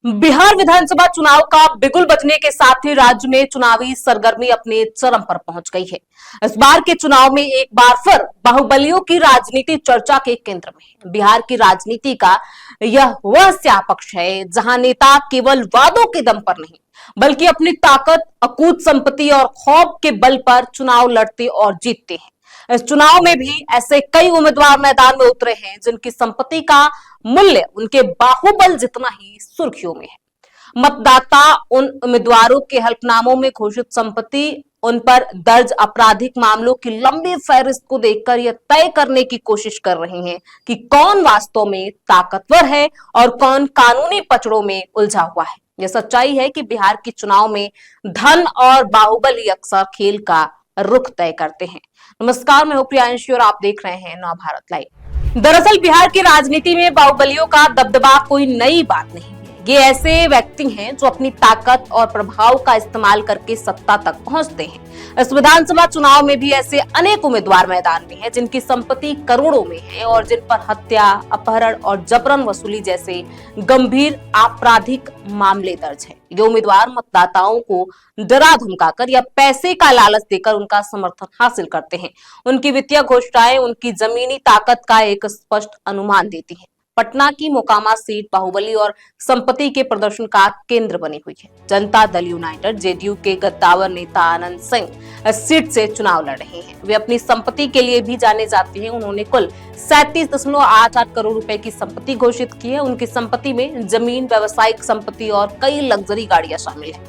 बिहार विधानसभा चुनाव का बिगुल बजने के साथ ही राज्य में चुनावी सरगर्मी अपने चरम पर पहुंच गई है। इस बार के चुनाव में एक बार फिर बाहुबलियों की राजनीति चर्चा के केंद्र में है। बिहार की राजनीति का यह वह स्या पक्ष है जहां नेता केवल वादों के दम पर नहीं बल्कि अपनी ताकत, अकूत संपत्ति और खौफ के बल पर चुनाव लड़ते और जीतते हैं। इस चुनाव में भी ऐसे कई उम्मीदवार मैदान में उतरे हैं जिनकी संपत्ति का मूल्य उनके बाहुबल जितना ही सुर्खियों में है। मतदाता उन उम्मीदवारों के हलफनामों में घोषित संपत्ति, उन पर दर्ज आपराधिक मामलों की लंबी फहरिस्त को देखकर यह तय करने की कोशिश कर रहे हैं कि कौन वास्तव में ताकतवर है और कौन कानूनी पचड़ों में उलझा हुआ है। यह सच्चाई है कि बिहार के चुनाव में धन और बाहुबली अक्सर खेल का रुख तय करते हैं। नमस्कार, मैं हूं प्रियांशी और आप देख रहे हैं नव भारत लाइव। दरअसल बिहार की राजनीति में बाहुबलियों का दबदबा कोई नई बात नहीं है। ये ऐसे व्यक्ति हैं जो अपनी ताकत और प्रभाव का इस्तेमाल करके सत्ता तक पहुंचते हैं। इस विधानसभा चुनाव में भी ऐसे अनेक उम्मीदवार मैदान में हैं जिनकी संपत्ति करोड़ों में है और जिन पर हत्या, अपहरण और जबरन वसूली जैसे गंभीर आपराधिक मामले दर्ज है। ये उम्मीदवार मतदाताओं को डरा धमकाकर या पैसे का लालच देकर उनका समर्थन हासिल करते हैं। उनकी वित्तीय घोषणाएं उनकी जमीनी ताकत का एक स्पष्ट अनुमान देती हैं। पटना की मोकामा सीट बाहुबली और संपत्ति के प्रदर्शन का केंद्र बनी हुई है। जनता दल यूनाइटेड जेडीयू के गद्दावर नेता आनंद सिंह इस सीट से चुनाव लड़ रहे हैं। वे अपनी संपत्ति के लिए भी जाने जाते हैं। उन्होंने कुल 37.88 करोड़ रुपए की संपत्ति घोषित की है। उनकी संपत्ति में जमीन, व्यावसायिक संपत्ति और कई लग्जरी गाड़ियां शामिल है।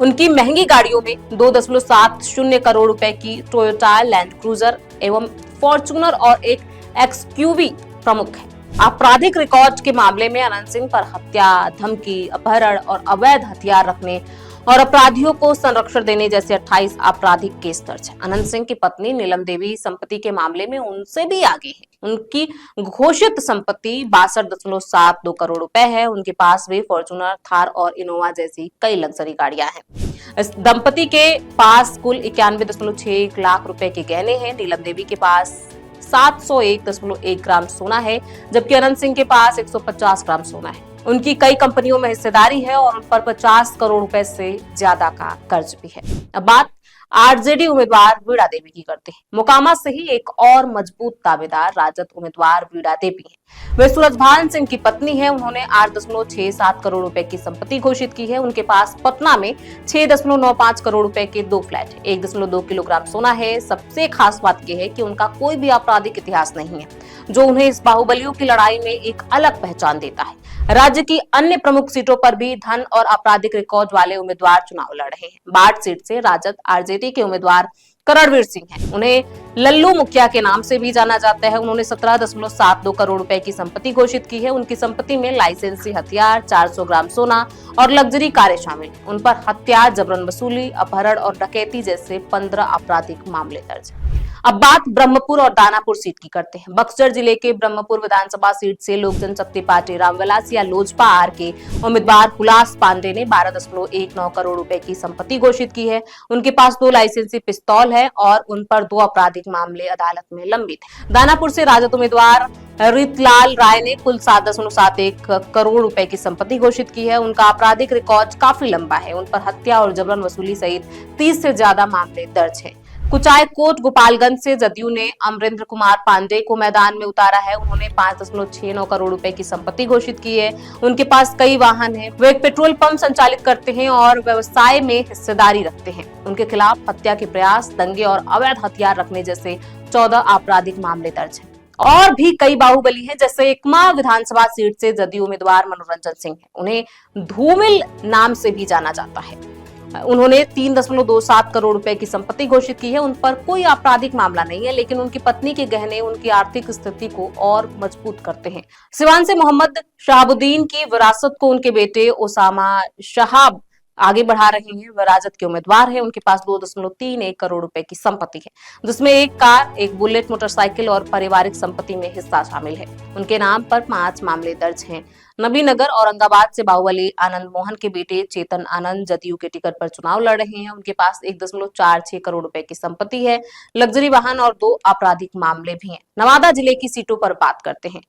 उनकी महंगी गाड़ियों में 2.70 करोड़ रुपए की टोयोटा लैंड क्रूजर एवं फॉर्च्यूनर और एक एक्सयूवी प्रमुख है। आपराधिक रिकॉर्ड के मामले में अनंत सिंह पर हत्या, धमकी, अपहरण और अवैध हथियार रखने और अपराधियों को संरक्षण देने जैसे 28 आपराधिक केस दर्ज है। अनंत सिंह की पत्नी नीलम देवी संपत्ति के मामले में उनसे भी आगे है। उनकी घोषित संपत्ति 62.72 करोड़ रुपए है। उनके पास भी फॉर्च्यूनर, थार और इनोवा जैसी कई लग्जरी गाड़ियां हैं। इस दंपति के पास कुल 91.61 लाख रुपए के गहने हैं। नीलम देवी के पास 701.1 ग्राम सोना है, जबकि अनंत सिंह के पास 150 ग्राम सोना है। उनकी कई कंपनियों में हिस्सेदारी है और उन पर 50 करोड़ रुपए से ज्यादा का कर्ज भी है। अब बात आरजेडी उम्मीदवार वीणा देवी की करते हैं। मोकामा से ही एक और मजबूत दावेदार राजद उम्मीदवार वीणा देवी है। वे सूरजभान सिंह की पत्नी है। उन्होंने 8.67 करोड़ रुपए की संपत्ति घोषित की है। उनके पास पटना में 6.95 करोड़ रुपए के 2 फ्लैट है, 1.2 किलोग्राम सोना है। सबसे खास बात यह है कि उनका कोई भी आपराधिक इतिहास नहीं है, जो उन्हें इस बाहुबलियों की लड़ाई में एक अलग पहचान देता है। राज्य की अन्य प्रमुख सीटों पर भी धन और आपराधिक रिकॉर्ड वाले उम्मीदवार चुनाव लड़ रहे हैं। बाढ़ सीट से राजद आरजेडी के उम्मीदवार करणवीर सिंह हैं। उन्हें लल्लू मुखिया के नाम से भी जाना जाता है। उन्होंने 17.72 करोड़ रुपए की संपत्ति घोषित की है। उनकी संपत्ति में लाइसेंसी हथियार, 400 ग्राम सोना और लग्जरी कारें शामिल हैं। उन पर हत्या, जबरन वसूली, अपहरण और डकैती जैसे 15 आपराधिक मामले दर्ज हैं। अब बात ब्रह्मपुर और दानापुर सीट की करते हैं। बक्सर जिले के ब्रह्मपुर विधानसभा सीट से लोक जनशक्ति पार्टी रामविलास या लोजपा आर के उम्मीदवार हुलास पांडे ने 12.19 करोड़ रुपए की संपत्ति घोषित की है। उनके पास 2 लाइसेंसी पिस्तौल है और उन पर 2 आपराधिक मामले अदालत में लंबित है। दानापुर से राजद उम्मीदवार रीतलाल राय ने कुल 7.71 करोड़ रुपए की संपत्ति घोषित की है। उनका आपराधिक रिकॉर्ड काफी लंबा है। उन पर हत्या और जबरन वसूली सहित 30 से ज्यादा मामले दर्ज है। कुचायकोट गोपालगंज से जदयू ने अमरेंद्र कुमार पांडे को मैदान में उतारा है। उन्होंने 5.69 करोड़ रुपए की संपत्ति घोषित की है। उनके पास कई वाहन हैं। वे एक पेट्रोल पंप संचालित करते हैं और व्यवसाय में हिस्सेदारी रखते हैं। उनके खिलाफ हत्या के प्रयास, दंगे और अवैध हथियार रखने जैसे 14 आपराधिक मामले दर्ज हैं। और भी कई बाहुबली हैं, जैसे एकमा विधानसभा सीट से जदयू उम्मीदवार मनोरंजन सिंह है। उन्हें धूमिल नाम से भी जाना जाता है। उन्होंने 3.27 करोड़ रुपए की संपत्ति घोषित की है। उन पर कोई आपराधिक मामला नहीं है, लेकिन उनकी पत्नी के गहने उनकी आर्थिक स्थिति को और मजबूत करते हैं। सिवान से मोहम्मद शहाबुद्दीन की विरासत को उनके बेटे ओसामा शहाब आगे बढ़ा रहे हैं। वह राजद के उम्मीदवार है। उनके पास 2.31 करोड़ रुपए की संपत्ति है, जिसमें एक कार, एक बुलेट मोटरसाइकिल और पारिवारिक संपत्ति में हिस्सा शामिल है। उनके नाम पर 5 मामले दर्ज हैं। नबीनगर औरंगाबाद से बाहुबली आनंद मोहन के बेटे चेतन आनंद जदयू के टिकट पर चुनाव लड़ रहे हैं। उनके पास 1.46 करोड़ रुपए की संपत्ति है, लग्जरी वाहन और 2 आपराधिक मामले भी हैं। नवादा जिले की सीटों पर बात करते हैं।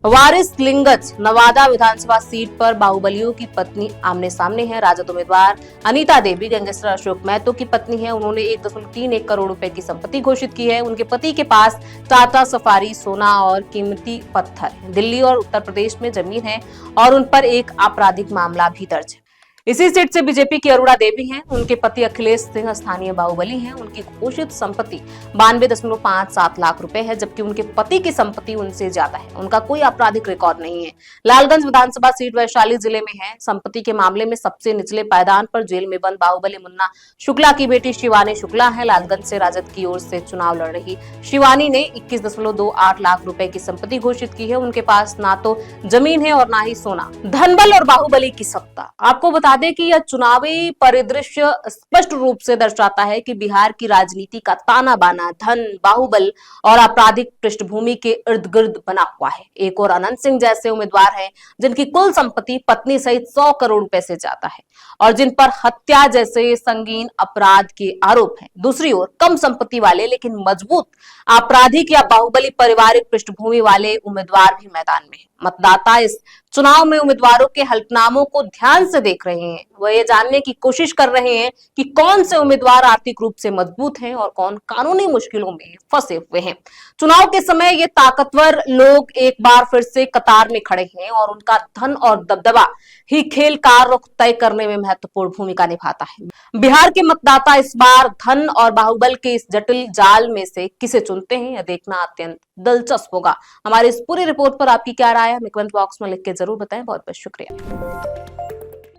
वारिस लिंगज नवादा विधानसभा सीट पर बाहुबलियों की पत्नी आमने सामने है। राजद उम्मीदवार अनीता देवी गैंगस्टर अशोक महतो की पत्नी है। उन्होंने 1.31 करोड़ रुपए की संपत्ति घोषित की है। उनके पति के पास टाटा सफारी, सोना और कीमती पत्थर, दिल्ली और उत्तर प्रदेश में जमीन है और उन पर एक आपराधिक मामला भी दर्ज है। इसी सीट से बीजेपी की अरुणा देवी हैं। उनके पति अखिलेश सिंह स्थानीय बाहुबली हैं। उनकी घोषित संपत्ति 92.57 लाख रुपए है, जबकि उनके पति की संपत्ति उनसे ज्यादा है। उनका कोई आपराधिक रिकॉर्ड नहीं है। लालगंज विधानसभा सीट वैशाली जिले में है। संपत्ति के मामले में सबसे निचले पायदान पर जेल में बंद बाहुबली मुन्ना शुक्ला की बेटी शिवानी शुक्ला है। लालगंज से राजद की ओर से चुनाव लड़ रही शिवानी ने 21.28 लाख रुपए की संपत्ति घोषित की है। उनके पास ना तो जमीन है और ना ही सोना। धनबल और बाहुबली की सत्ता। आपको बता दें कि यह चुनावी परिदृश्य स्पष्ट रूप से दर्शाता है कि बिहार की राजनीति का ताना बाना धन, बाहुबल और आपराधिक पृष्ठभूमि के इर्द गिर्द बना हुआ है। एक और अनंत सिंह जैसे उम्मीदवार हैं जिनकी कुल संपत्ति पत्नी सहित 100 करोड़ रुपए से ज्यादा है और जिन पर हत्या जैसे संगीन अपराध के आरोप हैं। दूसरी ओर कम संपत्ति वाले लेकिन मजबूत आपराधिक या बाहुबली पारिवारिक पृष्ठभूमि वाले उम्मीदवार भी मैदान में हैं। मतदाता इस चुनाव में उम्मीदवारों के हलफनामों को ध्यान से देख रहे हैं। वह ये जानने की कोशिश कर रहे हैं कि कौन से उम्मीदवार आर्थिक रूप से मजबूत हैं और कौन कानूनी मुश्किलों में फंसे हुए हैं। चुनाव के समय ये ताकतवर लोग एक बार फिर से कतार में खड़े हैं और उनका धन और दबदबा ही खेल का रुख तय करने में महत्वपूर्ण भूमिका निभाता है। बिहार के मतदाता इस बार धन और बाहुबल के इस जटिल जाल में से किसे चुनते हैं, यह देखना अत्यंत दिलचस्प होगा। हमारी इस पूरी रिपोर्ट पर आपकी क्या राय है, कमेंट बॉक्स में लिख के जरूर बताएं। बहुत बहुत शुक्रिया।